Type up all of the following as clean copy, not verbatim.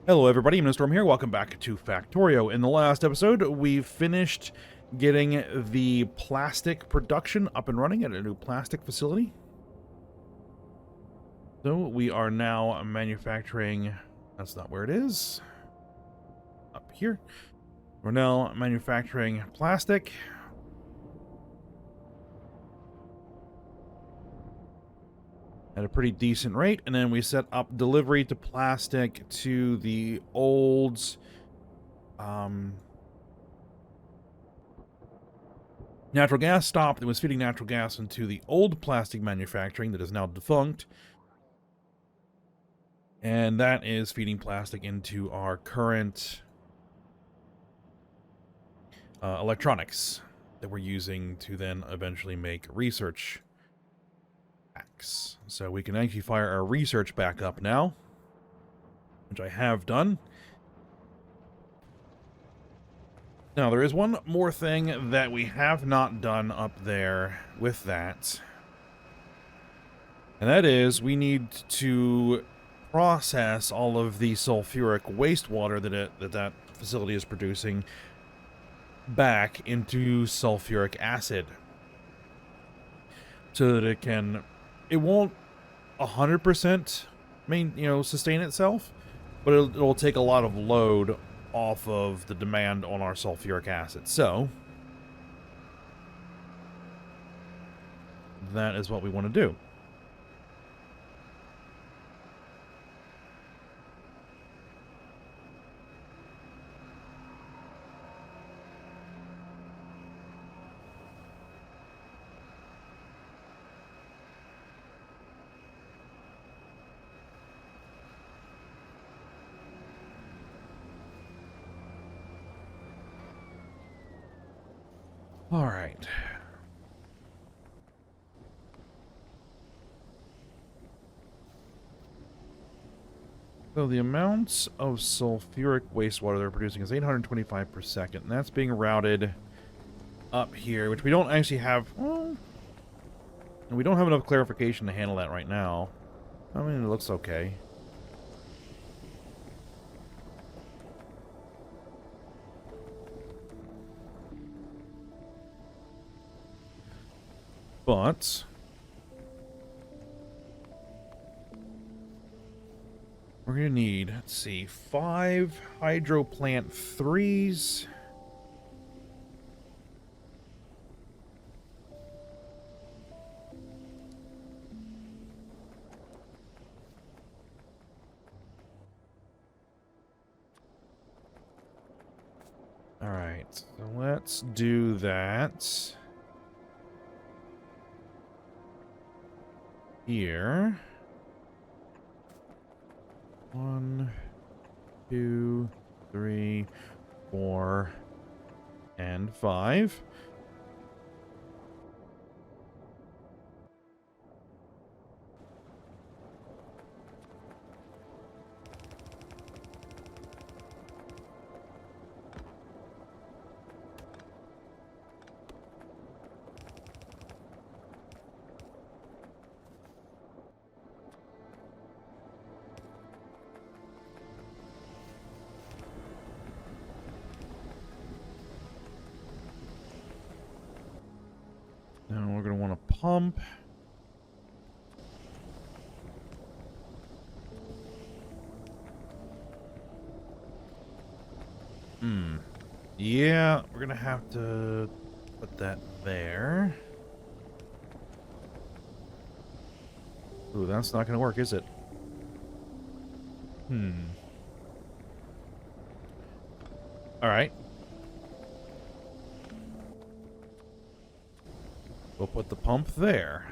Hello everybody, Storm here. Welcome back to Factorio. In the last episode, we finished getting the plastic production up and running at a new plastic facility. So we are now manufacturing, that's not where it is, up here. We're now manufacturing plastic. At a pretty decent rate, and then we set up delivery to plastic to the old natural gas stop that was feeding natural gas into the old plastic manufacturing that is now defunct, and that is feeding plastic into our current electronics that we're using to then eventually make research packs. So we can actually fire our research back up now, which I have done. Now, there is one more thing that we have not done up there with that. And that is, we need to process all of the sulfuric wastewater that facility is producing back into sulfuric acid. So that it won't 100% sustain itself, but it'll take a lot of load off of the demand on our sulfuric acid. So that is what we want to do. All right. So the amounts of sulfuric wastewater they're producing is 825 per second, and that's being routed up here, which we don't actually have. Well, we don't have enough clarification to handle that right now. I mean, it looks okay. But we're going to need, let's see, 5 hydro plant 3s. All right, so let's do that here. 1, 2, 3, 4, and 5. Now we're going to want to pump. Yeah, we're going to have to put that there. Ooh, that's not going to work, is it? All right. We'll put the pump there.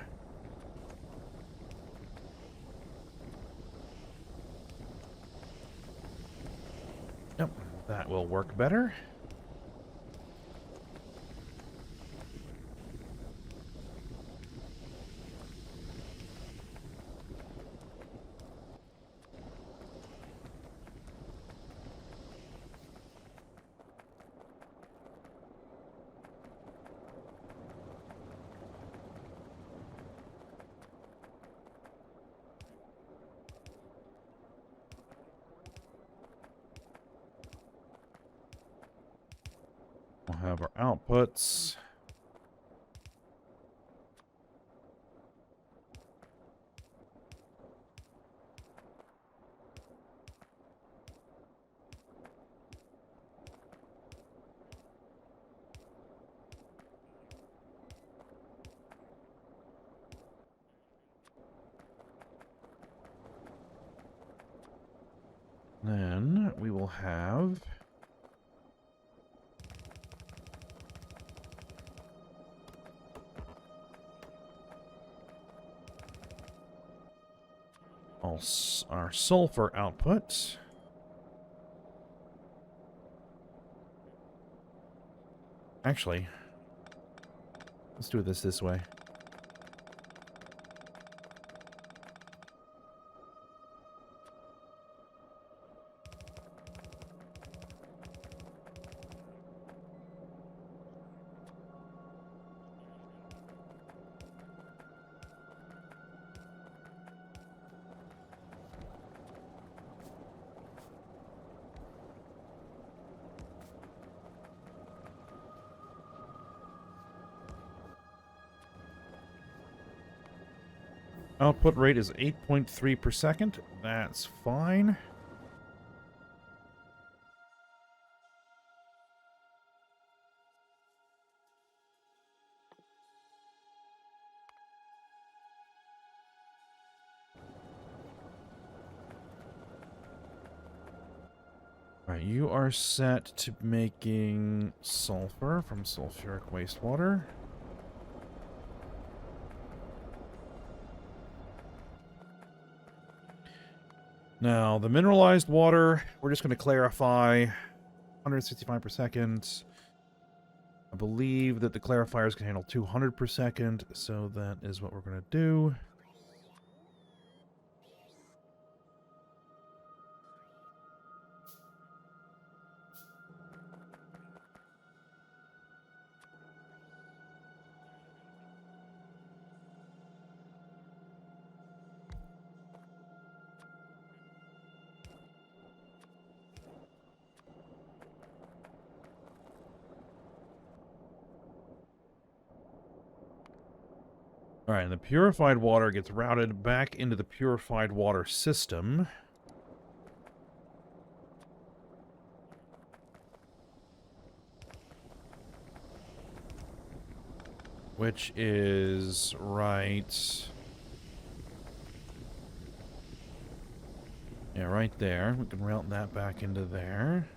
Yep, that will work better. have our outputs. Then we will have our sulfur output. Actually, let's do this way. Output rate is 8.3 per second. That's fine. Alright, you are set to making sulfur from sulfuric wastewater. Now, the mineralized water, we're just going to clarify 165 per second. I believe that the clarifiers can handle 200 per second, so that is what we're going to do. Alright, and the purified water gets routed back into the purified water system. Which is right... yeah, right there. We can route that back into there.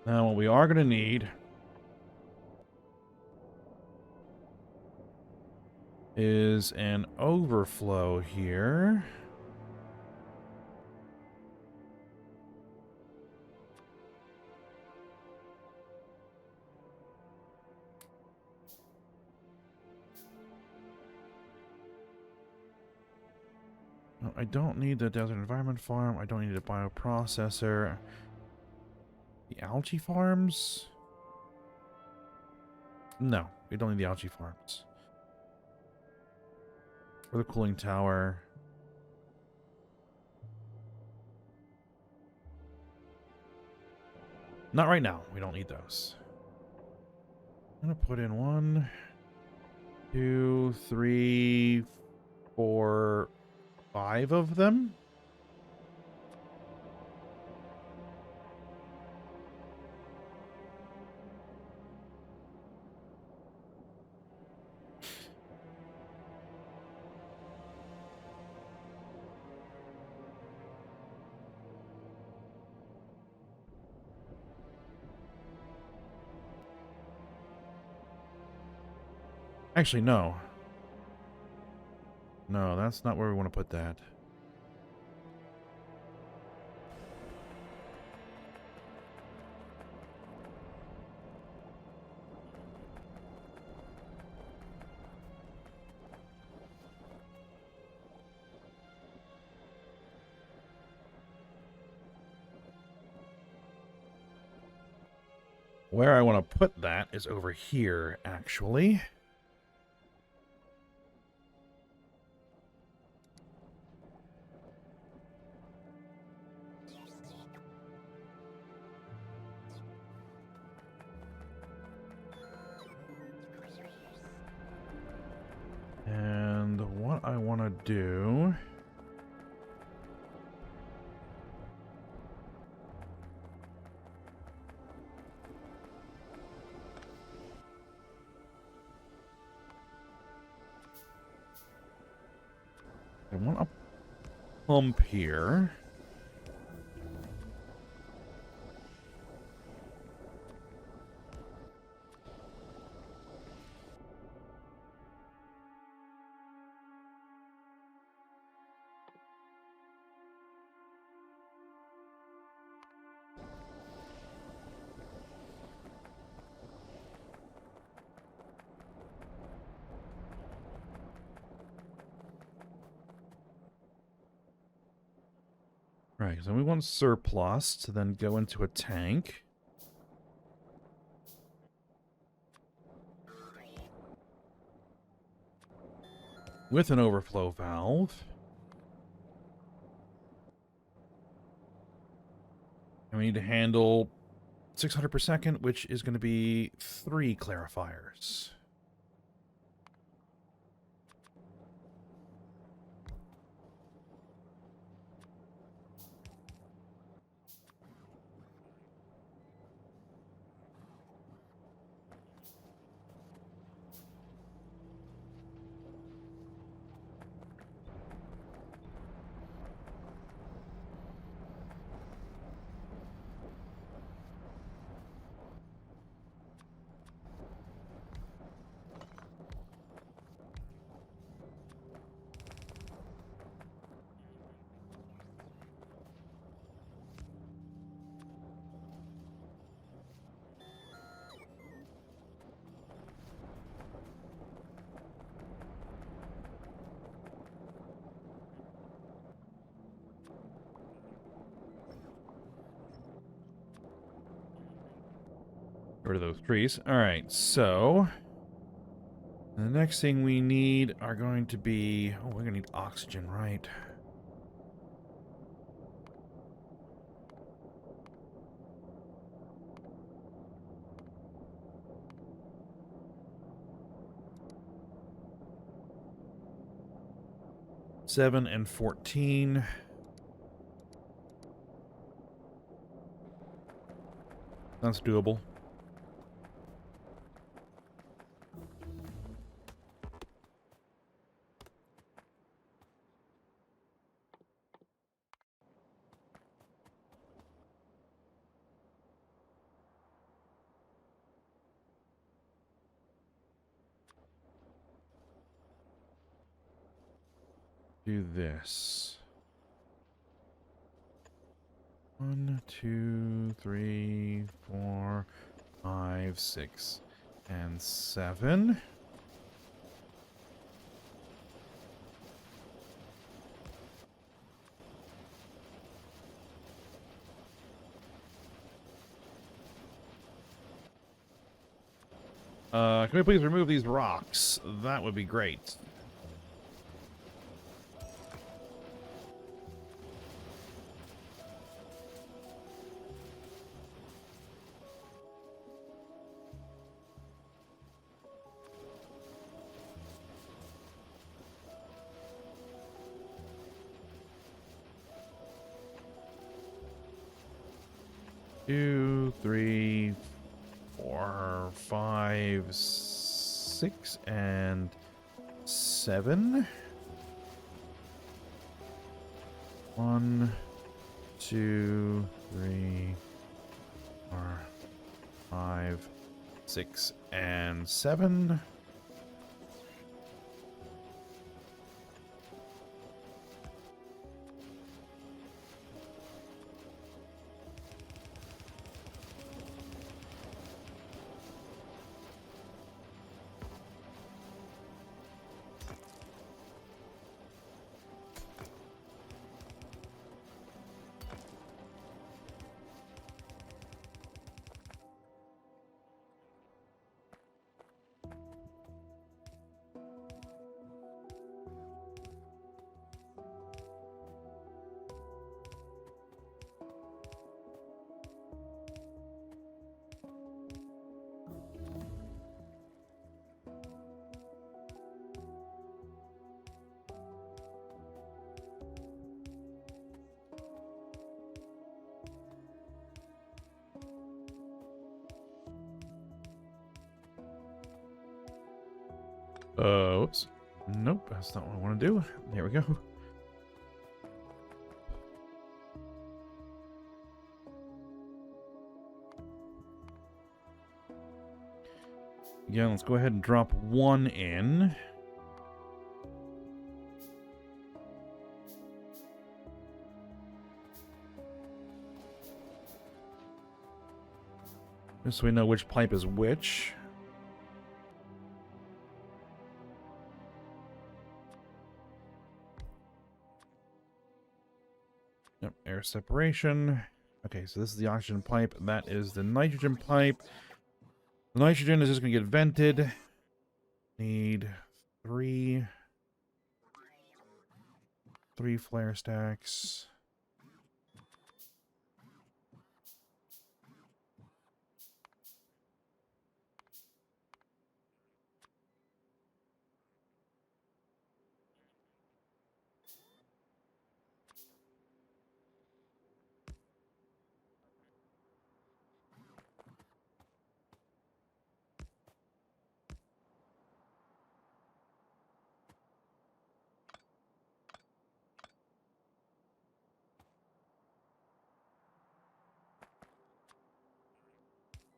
Now, what we are going to need is an overflow here. No, I don't need the desert environment farm. I don't need a bioprocessor. The algae farms? No, we don't need the algae farms. Or the cooling tower. Not right now. We don't need those. I'm going to put in 1, 2, 3, 4, 5 of them. Actually, no. No, that's not where we want to put that. Where I want to put that is over here, actually. And what I want to do... I want a pump here. Right, so we want surplus to then go into a tank. With an overflow valve. And we need to handle 600 per second, which is going to be 3 clarifiers. Rid of those trees. Alright, so... the next thing we need are going to be... oh, we're going to need oxygen, right? Seven and 14. That's doable. Do this. 1, 2, 3, 4, 5, 6, and 7. Can we please remove these rocks? That would be great. Two, 3, 4, 5, 6, and 7. 1, 2, 3, 4, 5, 6, and 7. Oops. Nope, that's not what I want to do. There we go. Yeah, let's go ahead and drop one in. Just so we know which pipe is which. Yep, air separation. Okay, so this is the oxygen pipe. That is the nitrogen pipe. The nitrogen is just going to get vented. Need three flare stacks.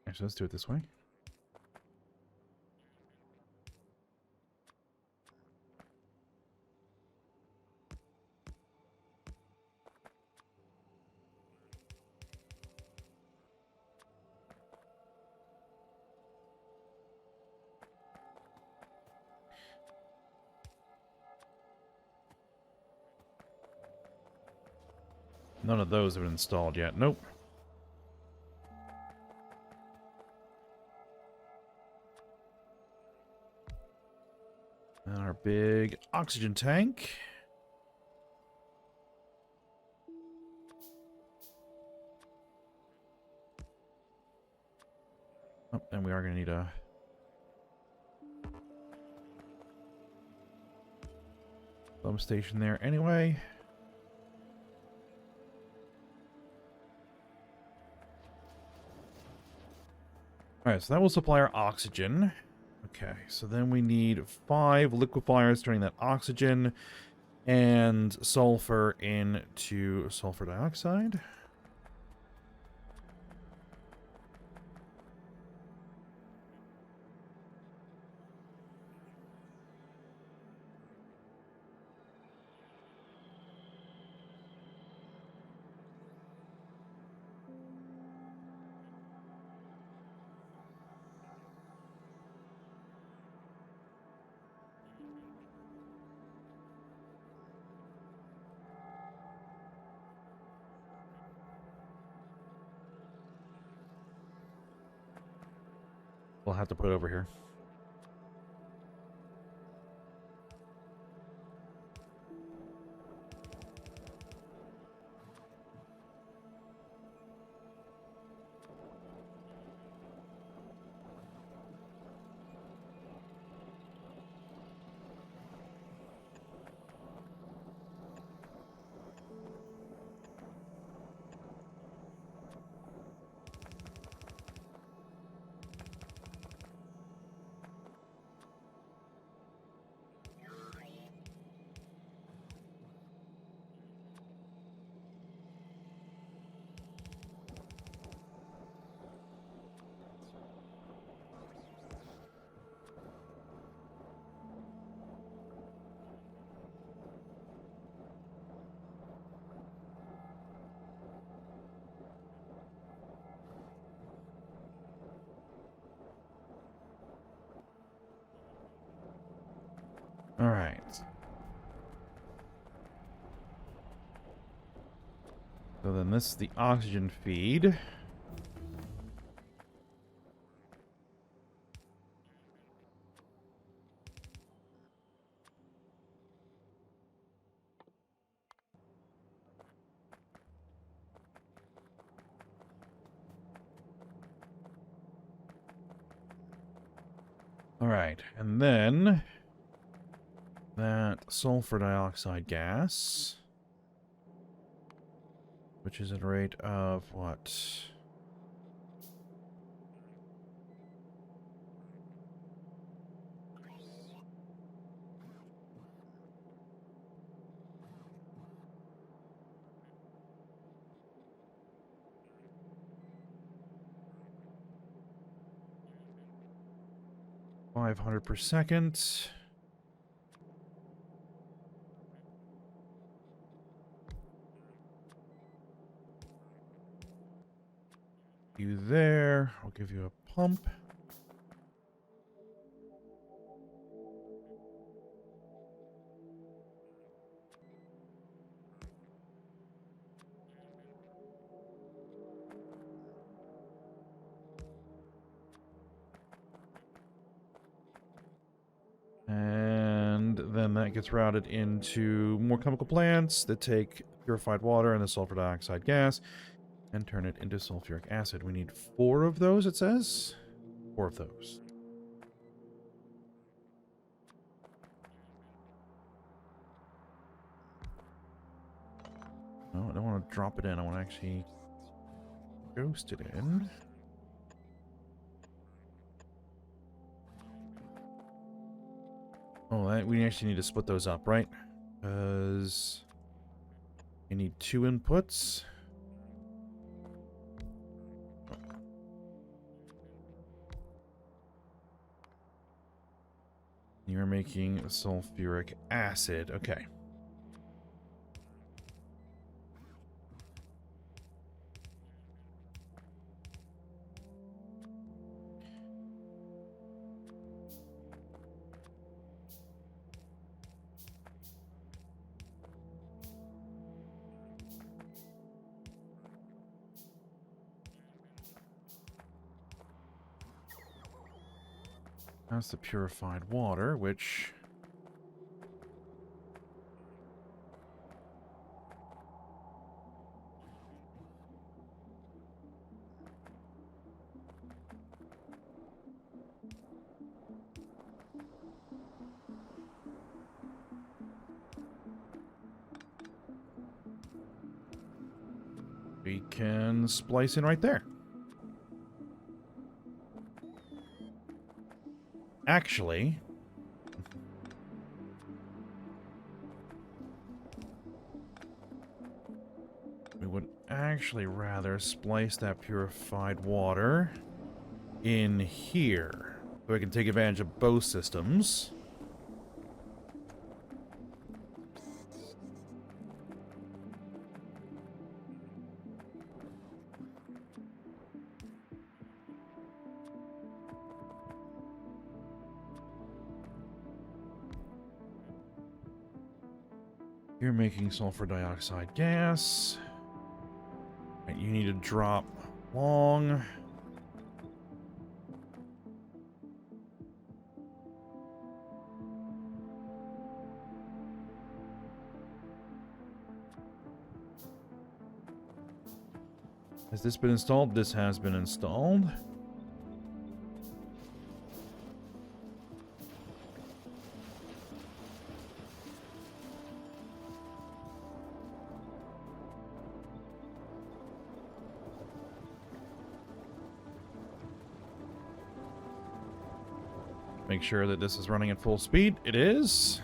Actually, let's do it this way. None of those have been installed yet. Nope. And our big oxygen tank. Oh, and we are going to need a pump station there anyway. Alright, so that will supply our oxygen. Okay, so then we need 5 liquefiers turning that oxygen and sulfur into sulfur dioxide. We'll have to put it over here. All right. So then this is the oxygen feed. All right, and then that sulfur dioxide gas, which is at a rate of what? 500 per second. You there. I'll give you a pump. And then that gets routed into more chemical plants that take purified water and the sulfur dioxide gas and turn it into sulfuric acid. We need 4 of those, it says. 4 of those. No, I don't want to drop it in. I want to actually ghost it in. Oh, we actually need to split those up, right? Because you need 2 inputs. You're making sulfuric acid. Okay. That's the purified water, which... we can splice in right there. Actually, we would actually rather splice that purified water in here so we can take advantage of both systems. You're making sulfur dioxide gas. Right, you need to drop long. Has this been installed? This has been installed. Make sure that this is running at full speed. It is.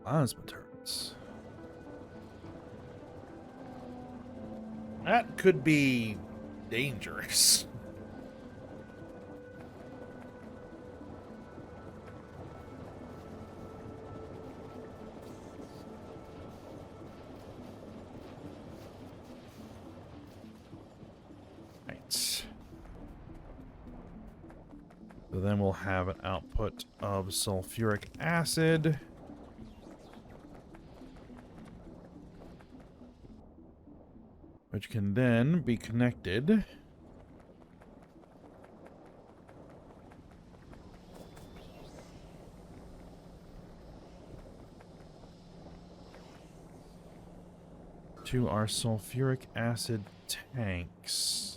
Plasma turrets. That could be dangerous. So then we'll have an output of sulfuric acid. Which can then be connected to our sulfuric acid tanks.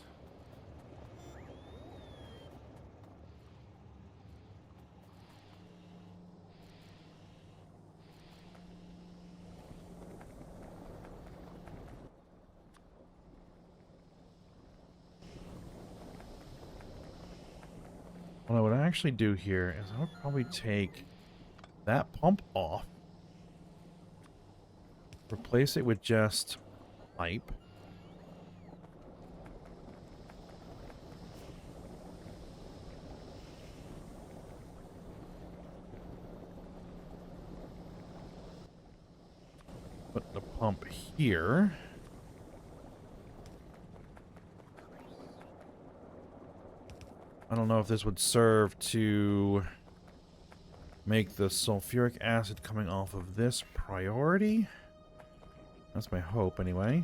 What I would actually do here is I would probably take that pump off. replace it with just pipe. Put the pump here. I don't know if this would serve to make the sulfuric acid coming off of this priority. That's my hope, anyway.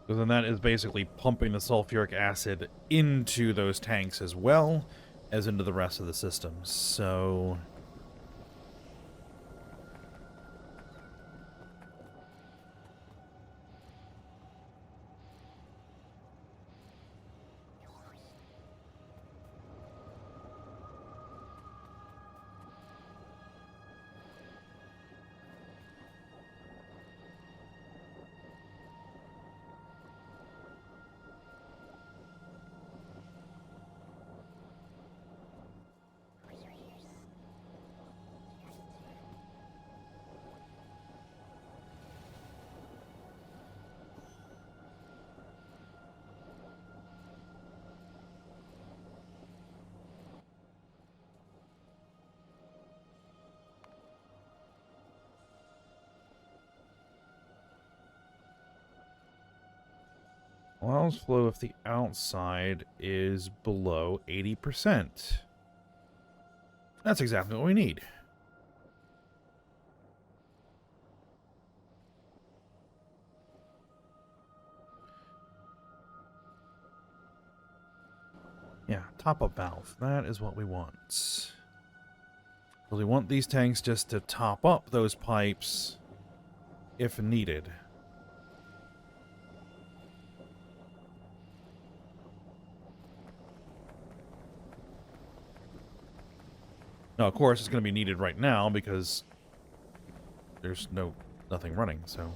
Because then that is basically pumping the sulfuric acid into those tanks as well as into the rest of the system. So allows flow if the outside is below 80%. That's exactly what we need. Yeah, top-up valve. That is what we want. Because we want these tanks just to top up those pipes if needed. Now, of course, it's going to be needed right now because there's nothing running, so...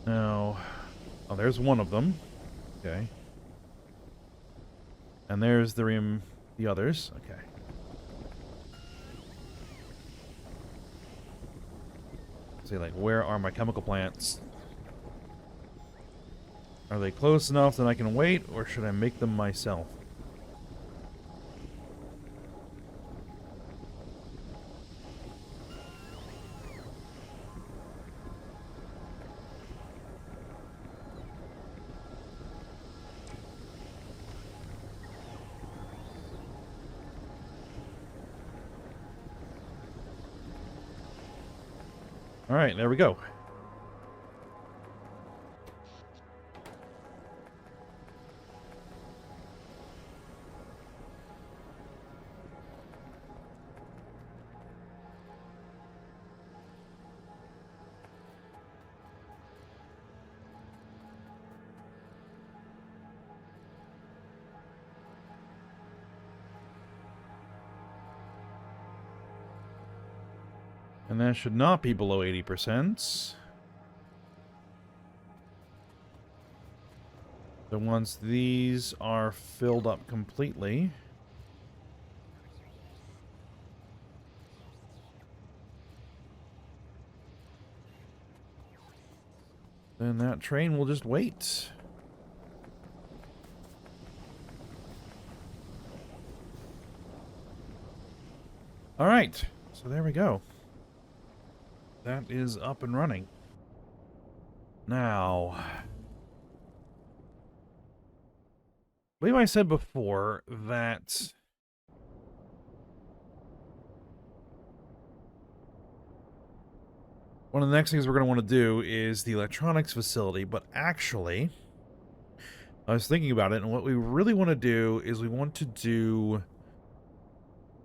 Now, oh, there's one of them. Okay. And there's the others. Okay. See, like, where are my chemical plants? Are they close enough that I can wait, or should I make them myself? Alright, there we go. And that should not be below 80%. So once these are filled up completely, then that train will just wait. All right, so there we go. That is up and running. Now, I believe I said before that one of the next things we're going to want to do is the electronics facility, but actually, I was thinking about it, and what we really want to do is we want to do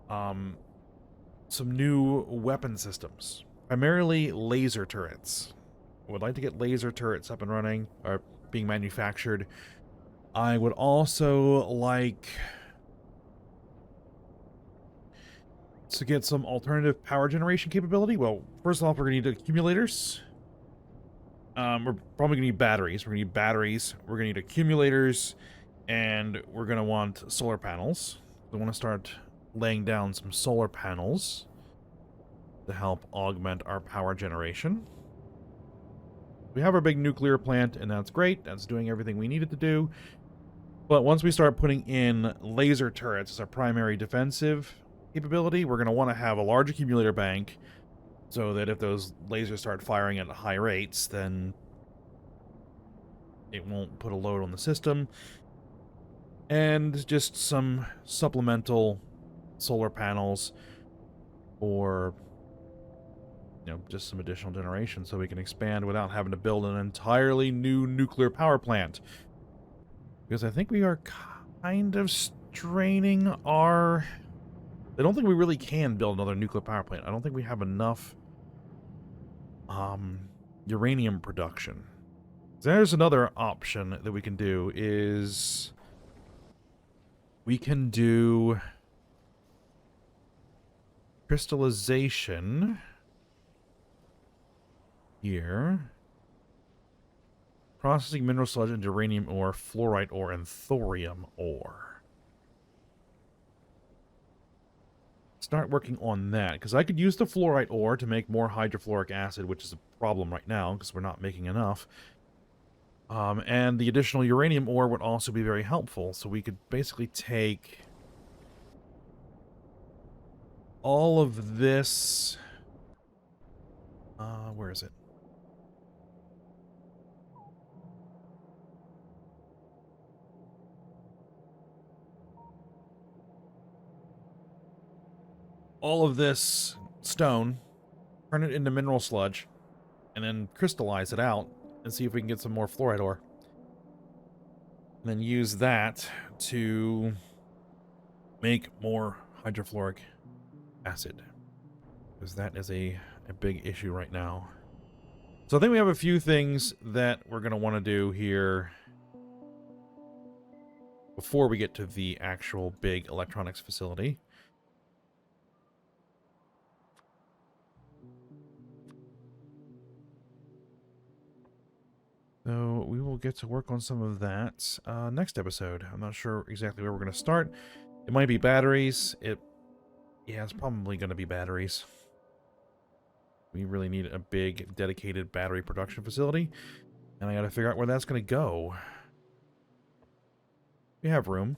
some new weapon systems, primarily laser turrets. I would like to get laser turrets up and running, or being manufactured. I would also like to get some alternative power generation capability. Well, first off, we're going to need accumulators. We're probably going to need batteries. We're going to need batteries. We're going to need accumulators. And we're going to want solar panels. We want to start laying down some solar panels to help augment our power generation. We have our big nuclear plant, and that's great. That's doing everything we need it to do. But once we start putting in laser turrets as our primary defensive capability, we're going to want to have a large accumulator bank so that if those lasers start firing at high rates, then it won't put a load on the system. And just some supplemental solar panels for, you know, just some additional generation so we can expand without having to build an entirely new nuclear power plant. Because I think we are kind of straining our... I don't think we really can build another nuclear power plant. I don't think we have enough uranium production. There's another option that we can do is we can do crystallization here. Processing mineral sludge into uranium ore, fluorite ore, and thorium ore. Start working on that, because I could use the fluorite ore to make more hydrofluoric acid, which is a problem right now, because we're not making enough. And the additional uranium ore would also be very helpful, so we could basically take all of this... where is it? All of this stone, turn it into mineral sludge, and then crystallize it out and see if we can get some more fluorite ore. And then use that to make more hydrofluoric acid, because that is a big issue right now. So I think we have a few things that we're going to want to do here before we get to the actual big electronics facility. So we will get to work on some of that next episode. I'm not sure exactly where we're going to start. It might be batteries. Yeah, it's probably going to be batteries. We really need a big, dedicated battery production facility. And I got to figure out where that's going to go. We have room.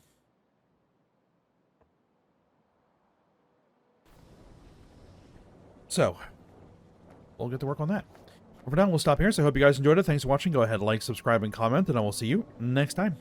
So, we'll get to work on that. For now, we'll stop here, so I hope you guys enjoyed it. Thanks for watching. Go ahead, like, subscribe, and comment, and I will see you next time.